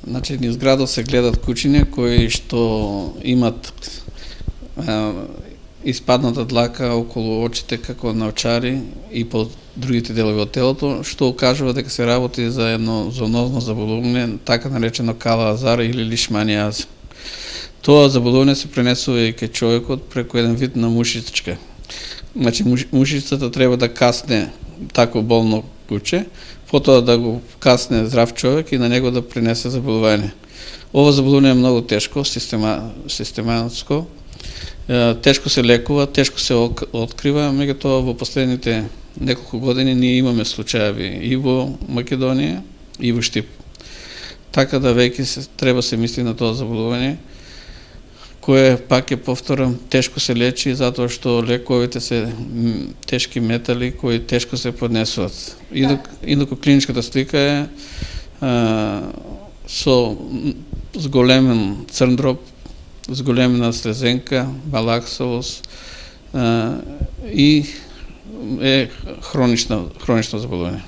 Значи, низ градот се гледат кучиња кои што имат испадната длака околу очите како на овчари и по другите делови од телото, што укажува дека се работи за едно зоонозно заболување, така наречено кала азар или лишманијаза. Тоа заболување се пренесува и кај човекот преку еден вид на мушичка. Значи, мушицата треба да касне тако болно куче, потоа да го касне здрав човек и на него да пренесе заболување. Ова заболување е многу тешко, систематско, тешко се лекува, тешко се открива, меѓутоа во последните неколку години ние имаме случаеви и во Македонија и во Штип. Така да веќе треба се мисли на тоа заболување, кое, пак ќе повторам, тешко се лечи затоа што лековите се тешки метали кои тешко се поднесуваат. Инаку клиничката слика е со зголемен црн дроб, зголемена слезенка, балаксалоз и е хронично заболување.